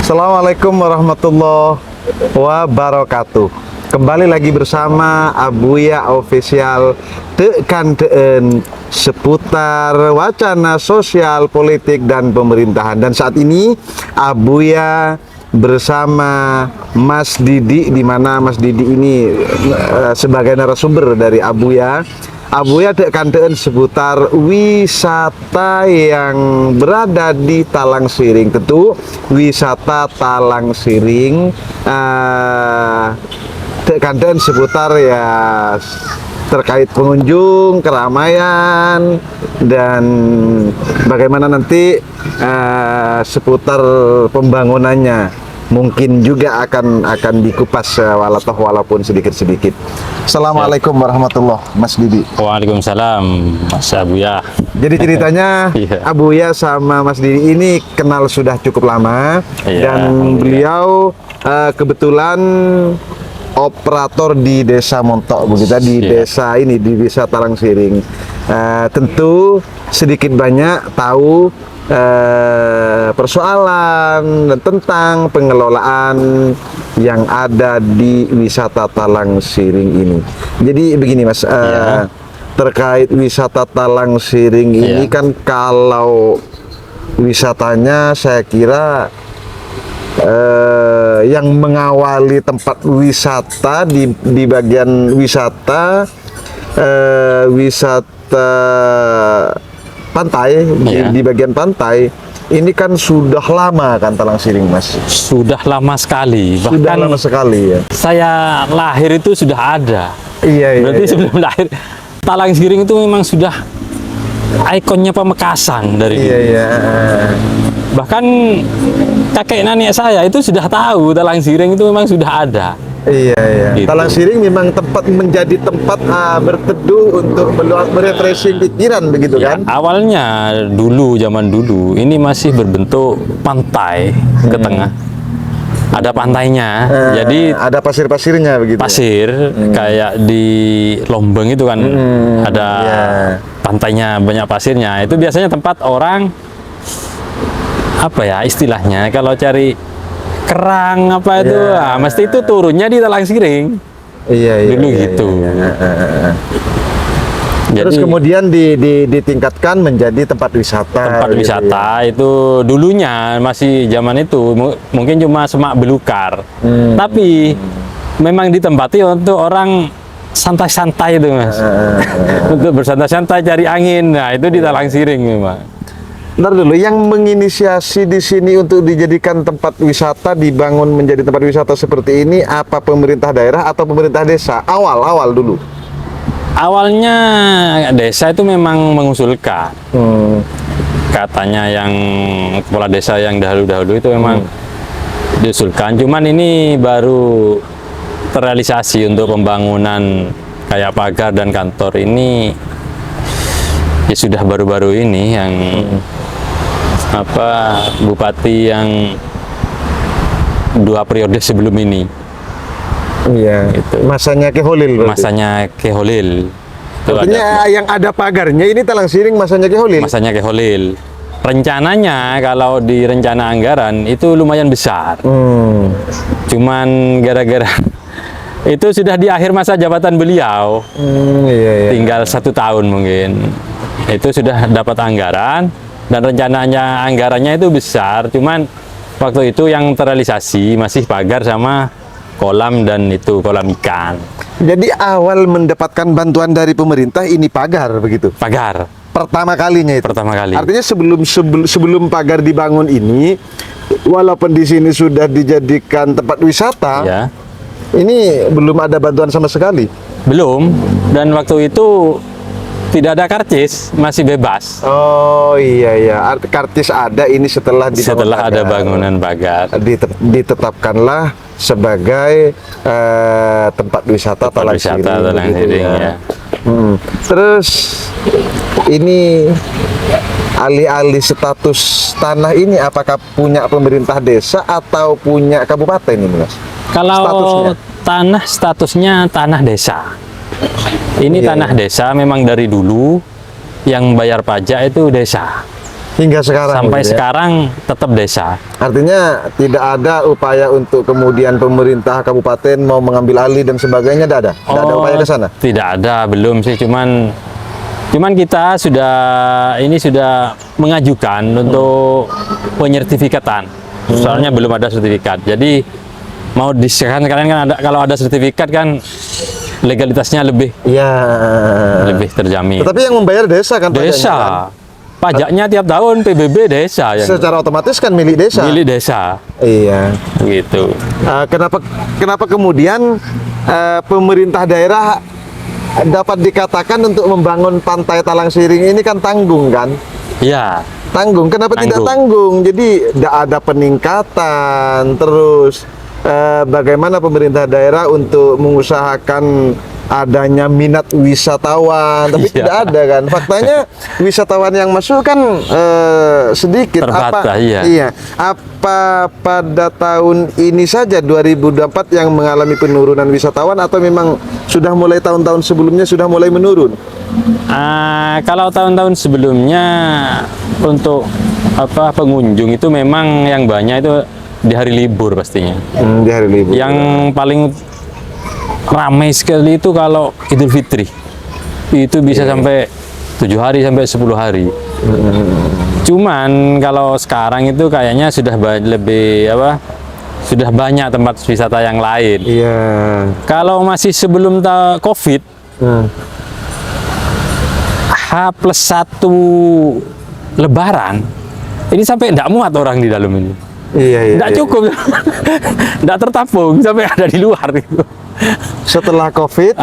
Assalamualaikum warahmatullahi wabarakatuh. Kembali lagi bersama Abuya Official tekan seputar wacana sosial, politik, dan pemerintahan. Dan saat ini Abuya bersama Mas Didi, di mana Mas Didi ini sebagai narasumber dari Abuya tekan seputar wisata yang berada di Talang Siring. Tentu wisata Talang Siring tekan seputar ya terkait pengunjung, keramaian, dan bagaimana nanti seputar pembangunannya. Mungkin juga akan dikupas walaupun sedikit-sedikit. Assalamualaikum warahmatullahi Mas Didi. Waalaikumsalam Mas Abuya. Jadi ceritanya Abuya sama Mas Didi ini kenal sudah cukup lama, dan beliau kebetulan operator di Desa Montok, begitu, di desa ini, di Desa Talang Siring. Tentu sedikit banyak tahu persoalan dan tentang pengelolaan yang ada di wisata Talang Siring ini. Jadi begini Mas, terkait wisata Talang Siring ini kan, kalau wisatanya saya kira yang mengawali tempat wisata di bagian wisata pantai, di bagian pantai ini kan sudah lama kan Talang Siring, Mas? Sudah lama sekali. Bahkan sudah lama sekali ya. Saya lahir itu sudah ada. Iya. Berarti sebelum lahir Talang Siring itu memang sudah ikonnya Pamekasan dari dulu. Iya. Bahkan kakek nenek saya itu sudah tahu Talang Siring itu memang sudah ada. Iya. Gitu. Talang Siring memang menjadi tempat berteduh untuk merefreshing pikiran, begitu kan? Awalnya zaman dulu ini masih berbentuk pantai ke tengah. Ada pantainya, jadi ada pasir-pasirnya begitu. Pasir kayak di Lombeng itu kan, ada pantainya, banyak pasirnya. Itu biasanya tempat orang, apa ya istilahnya, kalau cari kerang apa itu, mesti itu turunnya di Talang Siring. Iya. Dulu gitu. Terus kemudian ditingkatkan menjadi tempat wisata. Tempat wisata itu dulunya masih zaman itu mungkin cuma semak belukar. Tapi memang ditempati untuk orang santai-santai itu, Mas. Untuk bersantai-santai cari angin. Nah, itu di Talang Siring memang. Bentar dulu, yang menginisiasi di sini untuk dijadikan tempat wisata, dibangun menjadi tempat wisata seperti ini, apa pemerintah daerah atau pemerintah desa? Awal dulu. Awalnya desa itu memang mengusulkan. Katanya yang kepala desa yang dahulu-dahulu itu memang diusulkan. Cuman ini baru terrealisasi untuk pembangunan kayak pagar dan kantor ini ya sudah baru-baru ini, yang bupati yang 2 periode sebelum ini. Iya, gitu. Masanya Ki Holil berarti? Masanya Ki Holil. Artinya yang ada pagarnya ini Talang Siring masanya Ki Holil? Masanya Ki Holil. Rencananya kalau di rencana anggaran itu lumayan besar. Cuman gara-gara itu sudah di akhir masa jabatan beliau. Tinggal 1 tahun mungkin. Itu sudah dapat anggaran, dan rencananya anggarannya itu besar. Cuman waktu itu yang terrealisasi masih pagar sama kolam, dan itu kolam ikan. Jadi awal mendapatkan bantuan dari pemerintah ini pagar, begitu? Pagar. Pertama kalinya itu? Pertama kali. Artinya sebelum pagar dibangun ini, walaupun di sini sudah dijadikan tempat wisata, ini belum ada bantuan sama sekali? Belum. Dan waktu itu tidak ada karcis, masih bebas. Oh iya. Karcis ada ini setelah ada bangunan pagar. Ditetapkanlah sebagai tempat wisata Talang Siring. Terus ini alih-alih status tanah ini, apakah punya pemerintah desa atau punya kabupaten ini, Mas? Kalau statusnya tanah desa. Ini tanah desa memang dari dulu, yang bayar pajak itu desa. Hingga sekarang sampai gitu ya? sekarang tetap desa. Artinya tidak ada upaya untuk kemudian pemerintah kabupaten mau mengambil alih dan sebagainya, tidak ada? Tidak ada upaya ke sana? Tidak ada, belum sih, cuman kita sudah mengajukan untuk penyertifikatan. Soalnya belum ada sertifikat. Jadi mau disahkan, kalian kan ada, kalau ada sertifikat kan legalitasnya lebih Iya. lebih terjamin. Tetapi yang membayar desa kan pajaknya, Desa. kan? Pajaknya tiap tahun PBB desa yang Secara otomatis kan milik desa. milik desa. Iya. Gitu. Kenapa kemudian pemerintah daerah dapat dikatakan untuk membangun pantai Talang Siring ini kan tanggung kan? Ya, Tanggung. Kenapa tidak tanggung? Jadi tidak ada peningkatan terus. Bagaimana pemerintah daerah untuk mengusahakan adanya minat wisatawan, tapi Iya. tidak ada kan? Faktanya wisatawan yang masuk kan sedikit. Terbatas, iya. Iya. Apa pada tahun ini saja 2024 yang mengalami penurunan wisatawan atau memang sudah mulai tahun-tahun sebelumnya sudah mulai menurun? Kalau tahun-tahun sebelumnya untuk pengunjung itu memang yang banyak itu di hari libur pastinya. Di hari libur. Yang paling ramai sekali itu kalau Idul Fitri. Itu bisa sampai 7 hari sampai 10 hari. Cuman kalau sekarang itu kayaknya sudah sudah banyak tempat wisata yang lain. Iya. Kalau masih sebelum Covid, H+1 Lebaran, ini sampai tidak muat orang di dalam ini. Iya. Tidak cukup, tidak tertampung sampai ada di luar gitu. Setelah Covid,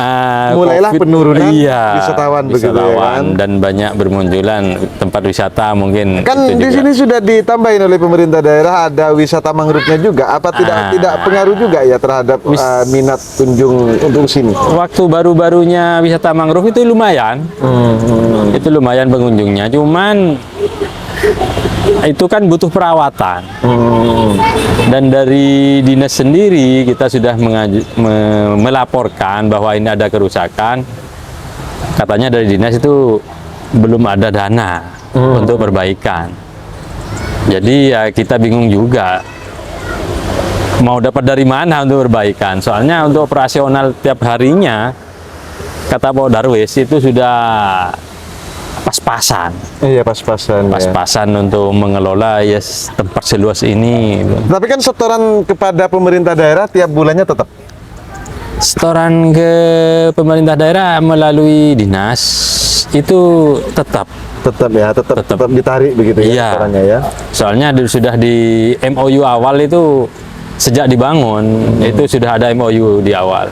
mulailah Covid, penurunan iya, wisatawan begitu ya kan? dan banyak bermunculan tempat wisata mungkin. Kan itu di juga. sini sudah ditambahin oleh pemerintah daerah ada wisata mangrove-nya juga. Apa tidak pengaruh juga ya terhadap minat kunjung untuk sini? Waktu baru-barunya wisata mangrove itu lumayan, itu lumayan pengunjungnya. Cuman itu kan butuh perawatan. Dan dari dinas sendiri kita sudah melaporkan bahwa ini ada kerusakan. Katanya dari dinas itu belum ada dana untuk perbaikan. Jadi ya kita bingung juga mau dapat dari mana untuk perbaikan. Soalnya untuk operasional tiap harinya kata Pak Darwis itu sudah pas-pasan. Iya, pas-pasan. Pas-pasan untuk mengelola ya tempat seluas ini. Tapi kan setoran kepada pemerintah daerah tiap bulannya tetap. Setoran ke pemerintah daerah melalui dinas itu tetap Tetap ditarik begitu ya Iya. setorannya ya. Soalnya sudah di MOU awal itu sejak dibangun itu sudah ada MOU di awal.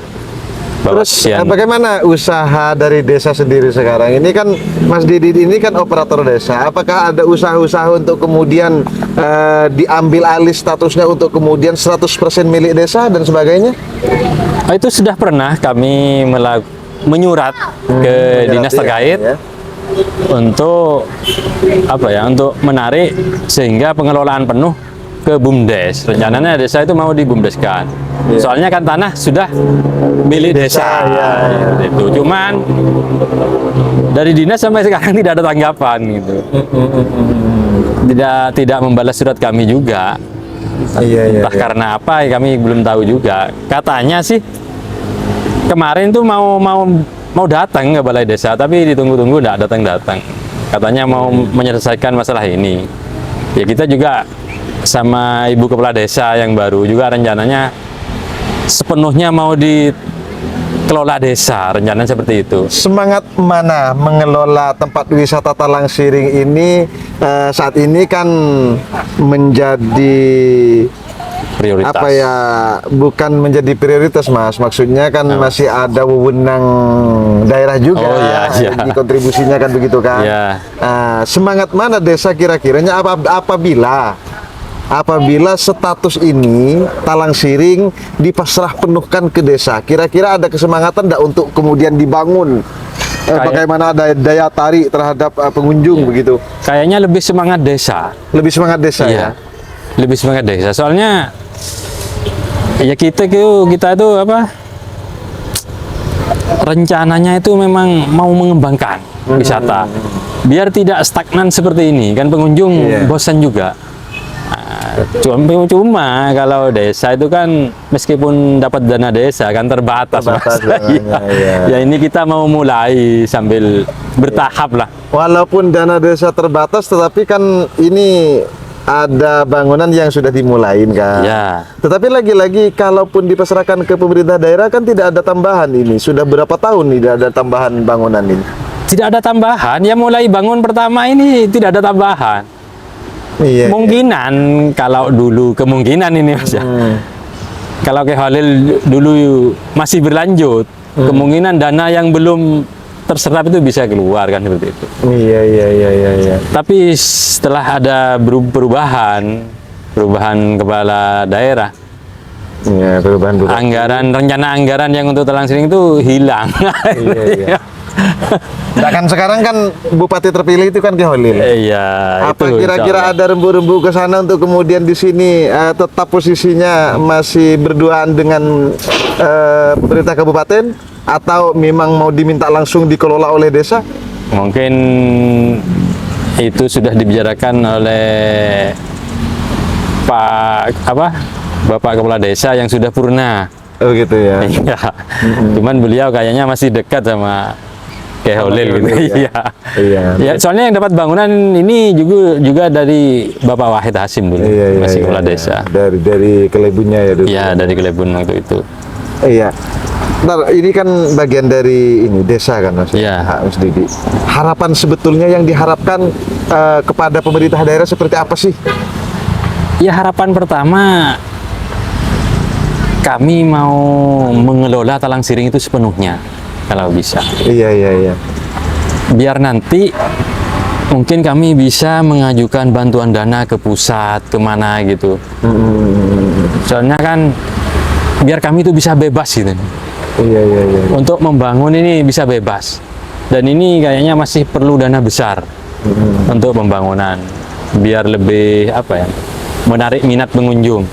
Terus bagaimana usaha dari desa sendiri sekarang? Ini kan Mas Didit ini kan operator desa. Apakah ada usaha-usaha untuk kemudian diambil alih statusnya untuk kemudian 100% milik desa dan sebagainya? Itu sudah pernah kami menyurat ke dinas terkait ya. untuk untuk menarik sehingga pengelolaan penuh ke BUMDes. Rencananya desa itu mau di BUMDeskan. Soalnya kan tanah sudah milik desa. Itu cuman dari dinas sampai sekarang tidak ada tanggapan gitu. Tidak membalas surat kami juga. Entah karena apa kami belum tahu juga. Katanya sih kemarin tuh mau datang ke balai desa tapi ditunggu-tunggu tidak datang. Katanya mau menyelesaikan masalah ini. Ya kita juga sama Ibu Kepala Desa yang baru juga rencananya sepenuhnya mau dikelola desa, rencananya seperti itu. Semangat mana mengelola tempat wisata Talang Siring ini saat ini kan menjadi Prioritas. apa ya, bukan menjadi prioritas Mas, maksudnya kan masih ada wewenang daerah juga. Oh, iya. Jadi kontribusinya kan begitu kan. Iya. Semangat mana desa kira-kiranya apabila status ini Talang Siring dipasrah penuhkan ke desa, kira-kira ada kesemangatan enggak untuk kemudian dibangun bagaimana ada daya tarik terhadap pengunjung begitu? Kayaknya lebih semangat desa. Lebih semangat desa ya. Lebih semangat desa. Soalnya ya kita itu rencananya itu memang mau mengembangkan wisata. biar tidak stagnan seperti ini kan, pengunjung bosan juga. Cuma kalau desa itu kan meskipun dapat dana desa kan terbatas, Mas. Ya ini kita mau mulai sambil bertahap lah. Walaupun dana desa terbatas, tetapi kan ini ada bangunan yang sudah dimulain kan. Ya. Tetapi lagi-lagi kalaupun dipasrahkan ke pemerintah daerah kan tidak ada tambahan ini. Sudah berapa tahun tidak ada tambahan bangunan ini? Tidak ada tambahan, ya mulai bangun pertama ini tidak ada tambahan. Kemungkinan kalau dulu kemungkinan ini Mas ya. Kalau ke Holil dulu masih berlanjut, kemungkinan dana yang belum terserap itu bisa keluar kan seperti itu. Iya. Tapi setelah ada perubahan kepala daerah, perubahan. Rencana anggaran yang untuk Talang Siring itu hilang. Iya. Nah kan sekarang kan bupati terpilih itu kan Ki Holil. Iya. Apa kira-kira ada rembu-rembu ke sana untuk kemudian di sini tetap posisinya masih berduaan dengan pemerintah kabupaten, atau memang mau diminta langsung dikelola oleh desa? Mungkin itu sudah dibicarakan oleh Bapak Kepala Desa yang sudah purna. Oh gitu ya. Iya. Cuman beliau kayaknya masih dekat sama Ki Holil gitu. Iya. Ya, soalnya yang dapat bangunan ini juga dari Bapak Wahid Hasim dulu, masih kepala desa. Dari Kelebunnya ya dulu. Iya, dari Kelebun waktu itu. Iya. Ntar ini kan bagian dari ini desa kan Mas. Iya. Mas Didi. Harapan sebetulnya yang diharapkan kepada pemerintah daerah seperti apa sih? Ya harapan pertama, kami mau mengelola Talang Siring itu sepenuhnya kalau bisa. Iya. Biar nanti mungkin kami bisa mengajukan bantuan dana ke pusat, kemana gitu. Soalnya kan biar kami itu bisa bebas gitu. Iya. Untuk membangun ini bisa bebas. Dan ini kayaknya masih perlu dana besar untuk pembangunan. Biar lebih menarik minat pengunjung.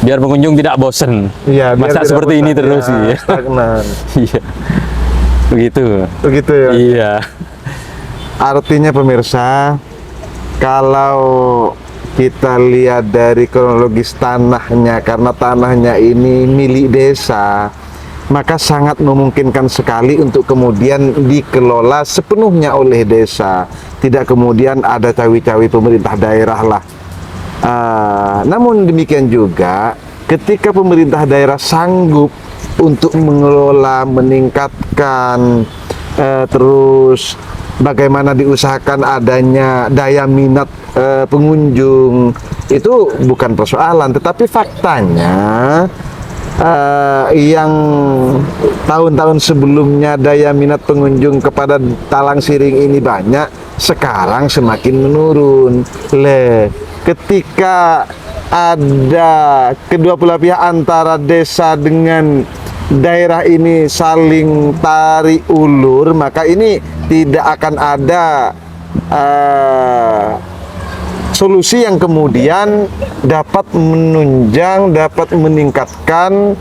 Biar pengunjung tidak bosen. Iya, masa seperti ini terus ya. Stagnan. Iya. Begitu ya. Iya. Artinya pemirsa, kalau kita lihat dari kronologis tanahnya, karena tanahnya ini milik desa, maka sangat memungkinkan sekali untuk kemudian dikelola sepenuhnya oleh desa. Tidak kemudian ada cawi-cawi pemerintah daerah lah. Namun demikian juga ketika pemerintah daerah sanggup untuk mengelola, meningkatkan, terus bagaimana diusahakan adanya daya minat pengunjung, itu bukan persoalan. Tetapi faktanya yang tahun-tahun sebelumnya daya minat pengunjung kepada Talang Siring ini banyak, sekarang semakin menurun. Ketika ada kedua belah pihak antara desa dengan daerah ini saling tarik ulur, maka ini tidak akan ada solusi yang kemudian dapat menunjang, dapat meningkatkan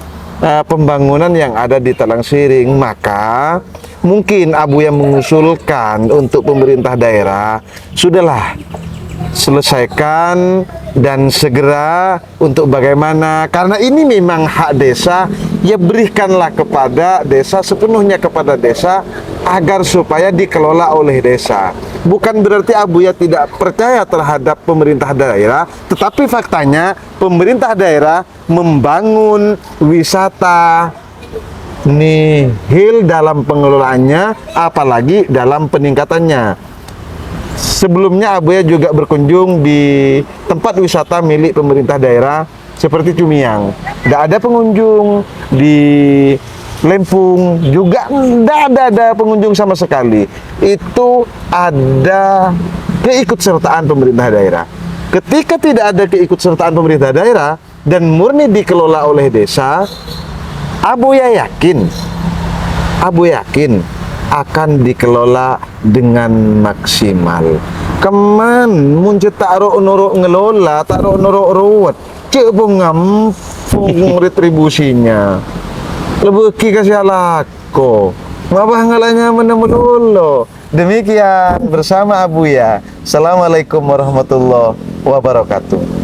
pembangunan yang ada di Talang Siring. Maka mungkin Abuya mengusulkan untuk pemerintah daerah, sudahlah selesaikan dan segera untuk bagaimana, karena ini memang hak desa, ya berikanlah kepada desa, sepenuhnya kepada desa, agar supaya dikelola oleh desa. Bukan berarti Abuya tidak percaya terhadap pemerintah daerah, tetapi faktanya pemerintah daerah membangun wisata nihil dalam pengelolaannya, apalagi dalam peningkatannya. Sebelumnya Abuya juga berkunjung di tempat wisata milik pemerintah daerah seperti Cumiang. Tidak ada pengunjung. Di Lempung juga tidak ada pengunjung sama sekali. Itu ada keikutsertaan pemerintah daerah. Ketika tidak ada keikutsertaan pemerintah daerah dan murni dikelola oleh desa, Abuya yakin akan dikelola dengan maksimal. Keman muncul taruh norok ngelola, taruh norok ruwet, cek ngampung retribusinya. Lebih kasih alako, ngabah ngalanya menemulo. Demikian bersama Abuya. Assalamualaikum warahmatullahi wabarakatuh.